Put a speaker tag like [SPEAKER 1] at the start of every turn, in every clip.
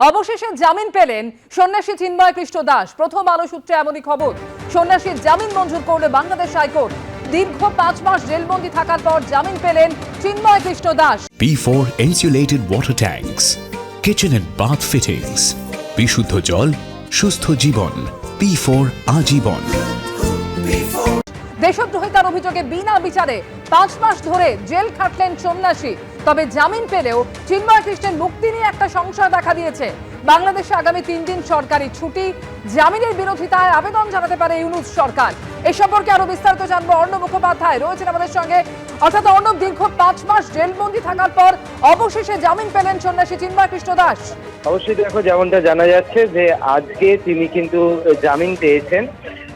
[SPEAKER 1] অবশেষে জামিন পেলেন সন্ন্যাসী চিন্ময় কৃষ্ণ দাস। প্রথম আলো সূত্রে এমনই খবর, সন্ন্যাসীর জামিন মঞ্জুর করল বাংলাদেশ হাইকোর্ট। দীর্ঘ 5 মাস জেলবন্দি থাকার পর জামিন পেলেন Chinmoy Krishna Das.
[SPEAKER 2] P4 insulated water tanks, kitchen and bath fittings, বিশুদ্ধ জল, সুস্থ জীবন, P4 আজীবন।
[SPEAKER 1] দেশদ্রোহিতার অভিযোগে বিনা বিচারে 5 মাস ধরে জেল খাটলেন সন্ন্যাসী। তবে জামিন পেলেও চিন্ময় কৃষ্ণের মুক্তি নিয়ে একটা সংশয় দেখা দিয়েছে। বাংলাদেশে আগামী 3 দিন সরকারি ছুটি, জামিনের বিরোধিতায় আবেদন জানাতে পারে ইউনূস সরকার। এই সম্পর্কে আরো বিস্তারিত জানবো অর্ণব মুখোপাধ্যায় রয়েছেন আমাদের সঙ্গে। অর্থাৎ অর্ণব, দীর্ঘ 5 মাস জেলবন্দি থাকার পর অবশেষে জামিন পেলেন সন্ন্যাসী চিন্ময় কৃষ্ণ দাস।
[SPEAKER 3] অবশ্যই দেখো, যেমনটা জানা যাচ্ছে যে আজকে তিনি কিন্তু জামিন পেয়েছেন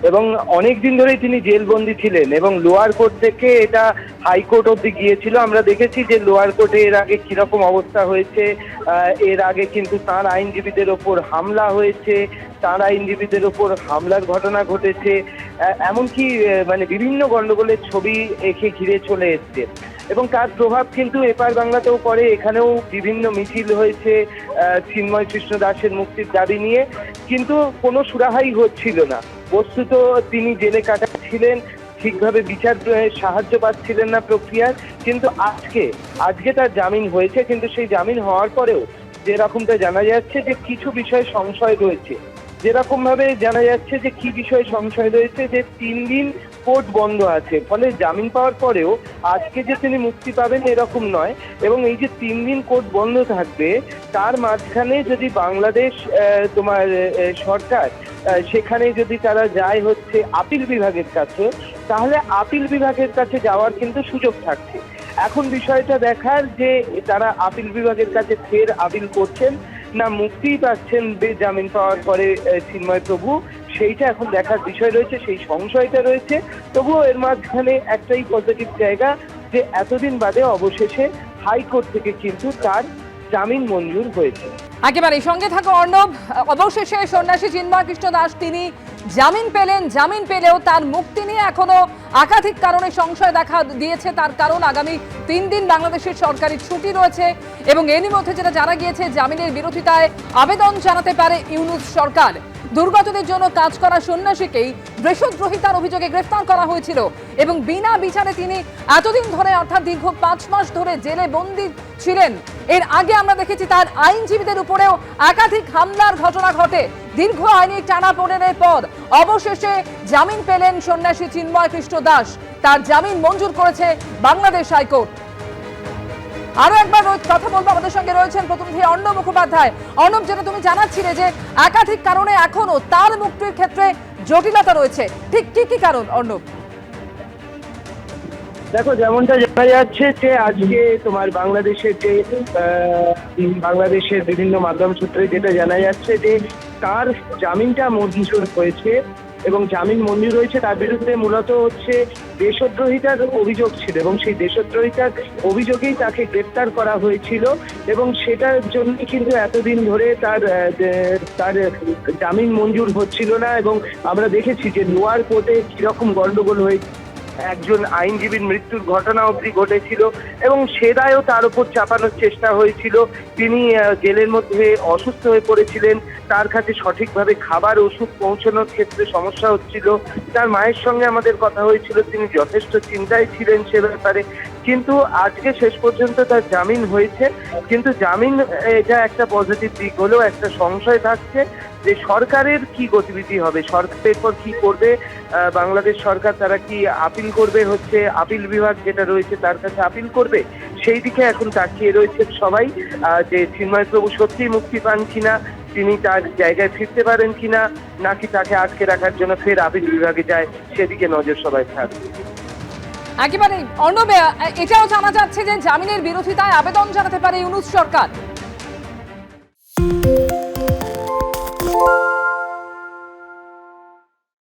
[SPEAKER 3] এবং অনেক দিন ধরেই তিনি জেলবন্দি ছিলেন এবং লোয়ার কোর্ট থেকে এটা হাইকোর্ট অবধি গিয়েছিল। আমরা দেখেছি যে লোয়ার কোর্টে এর আগে কিরকম অবস্থা হয়েছে। এর আগে কিন্তু তাঁর আইনজীবীদের ওপর হামলা হয়েছে, তাঁর আইনজীবীদের ওপর হামলার ঘটনা ঘটেছে, এমনকি মানে বিভিন্ন গন্ডগোলের ছবি এঁকে ঘিরে চলে এসছে এবং তার প্রভাব কিন্তু এপার বাংলাতেও পড়ে। এখানেও বিভিন্ন মিছিল হয়েছে চিন্ময় কৃষ্ণ দাসের মুক্তির দাবি নিয়ে, কিন্তু কোনো সুরাহাই হচ্ছিল না। বস্তুত তিনি জেলে কাটাচ্ছিলেন, ঠিকভাবে বিচার সাহায্য পাচ্ছিলেন না প্রক্রিয়ার। কিন্তু আজকে তার জামিন হয়েছে, কিন্তু সেই জামিন হওয়ার পরেও যেরকমটা জানা যাচ্ছে যে কিছু বিষয়ে সংশয় রয়েছে। যেরকম ভাবে জানা যাচ্ছে যে কি বিষয়ে সংশয় রয়েছে, যে 3 দিন কোর্ট বন্ধ আছে, ফলে জামিন পাওয়ার পরেও আজকে যে তিনি মুক্তি পাবেন এরকম নয়। এবং এই যে 3 দিন কোর্ট বন্ধ থাকবে, তার মাঝখানে যদি বাংলাদেশ সরকার সেখানে যদি তারা যায় হচ্ছে আপিল বিভাগের কাছে, তাহলে আপিল বিভাগের কাছে যাওয়ার কিন্তু সুযোগ থাকছে। এখন বিষয়টা দেখার যে তারা আপিল বিভাগের কাছে ফের আপিল করছেন না মুক্তিই পাচ্ছেন জামিন পাওয়ার পরে চিন্ময় প্রভু, সেইটা এখন দেখার বিষয় রয়েছে। সেই সংশয়টা রয়েছে। তবুও এর মাঝখানে একটাই পজিটিভ জায়গা যে এতদিন বাদে অবশেষে হাইকোর্ট থেকে কিন্তু তার জামিন মঞ্জুর হয়েছে।
[SPEAKER 1] একেবারে সঙ্গে থাকা অর্ণব, অবশেষে সন্ন্যাসী চিন্ময় কৃষ্ণ দাস তিনি জামিন পেলেন। জামিন পেলেও তার মুক্তি নিয়ে এখনো একাধিক কারণে সংশয় দেখা দিয়েছে। তার কারণ আগামী 3 দিন বাংলাদেশের সরকারি ছুটি রয়েছে এবং এরই মধ্যে যেটা জানা গিয়েছে, জামিনের বিরোধিতায় আবেদন জানাতে পারে ইউনূস সরকার। দুর্গতদের জন্য কাজ করা সন্ন্যাসীকেই দেশদ্রোহিতার অভিযোগে গ্রেফতার করা হয়েছিল এবং বিনা বিচারে তিনি এতদিন ধরে অর্থাৎ দীর্ঘ 5 মাস ধরে জেলে বন্দী ছিলেন। এর আগে আমরা দেখেছি তার আইনজীবীদের উপরেও একাধিক হামলার ঘটনা ঘটে। দীর্ঘ আইনি টানাপোড়েনের পর অবশেষে জামিন পেলেন সন্ন্যাসী চিন্ময় কৃষ্ণ দাস। তার জামিন মঞ্জুর করেছে বাংলাদেশ হাইকোর্ট। আরো একবার কথা বলবো, আমাদের সঙ্গে রয়েছেন প্রতিনিধি অর্ণব মুখোপাধ্যায়। অর্ণব, যেটা তুমি জানাচ্ছিলে যে একাধিক কারণে এখনো তার মুক্তির ক্ষেত্রে জটিলতা রয়েছে, ঠিক কি কি কারণ অর্ণব?
[SPEAKER 3] দেখো, যেমনটা জানা যাচ্ছে যে আজকে বাংলাদেশের বিভিন্ন মাধ্যম সূত্রে যেটা জানা যাচ্ছে যে তার জামিনটা মঞ্জুর হয়েছে এবং জামিন মঞ্জুর হয়েছে। তার বিরুদ্ধে মূলত হচ্ছে দেশদ্রোহিতার অভিযোগ ছিল এবং সেই দেশদ্রোহিতার অভিযোগেই তাকে গ্রেফতার করা হয়েছিল এবং সেটার জন্য কিন্তু এতদিন ধরে তার জামিন মঞ্জুর হচ্ছিল না। এবং আমরা দেখেছি যে লোয়ার কোর্টে কিরকম গন্ডগোল হয়েছে, একজন আইনজীবীর মৃত্যুর ঘটনা অবধি ঘটেছিল এবং সে দায়ও তার উপর চাপানোর চেষ্টা হয়েছিল। তিনি জেলের মধ্যে অসুস্থ হয়ে পড়েছিলেন, তার কাছে সঠিকভাবে খাবার ওষুধ পৌঁছানোর ক্ষেত্রে সমস্যা হচ্ছিল। তার মায়ের সঙ্গে আমাদের কথা হয়েছিল, তিনি যথেষ্ট চিন্তায় ছিলেন সে ব্যাপারে। কিন্তু আজকে শেষ পর্যন্ত তার জামিন হয়েছে। কিন্তু জামিন এটা একটা পজিটিভ দিক হলেও একটা সংশয় থাকছে যে সরকারের কি গতিবিধি হবে, সরকারের পর কি করবে বাংলাদেশ সরকার। তারা কি আপিল করবে, হচ্ছে আপিল বিভাগ যেটা রয়েছে তার কাছে আপিল করবে, সেই দিকে এখন তাকিয়ে রয়েছে সবাই যে চিন্ময় প্রভু সত্যিই মুক্তি পান কিনা, তিনি তার জায়গায় ফিরতে পারেন কিনা, নাকি তাকে আটকে রাখার জন্য ফের আপিল বিভাগে যায়, সেদিকে নজর সবাই থাকবে।
[SPEAKER 1] একেবারে অর্ণব, এটাও জানা যাচ্ছে যে জামিনের বিরোধিতায় আবেদন জানাতে পারে ইউনূস সরকার।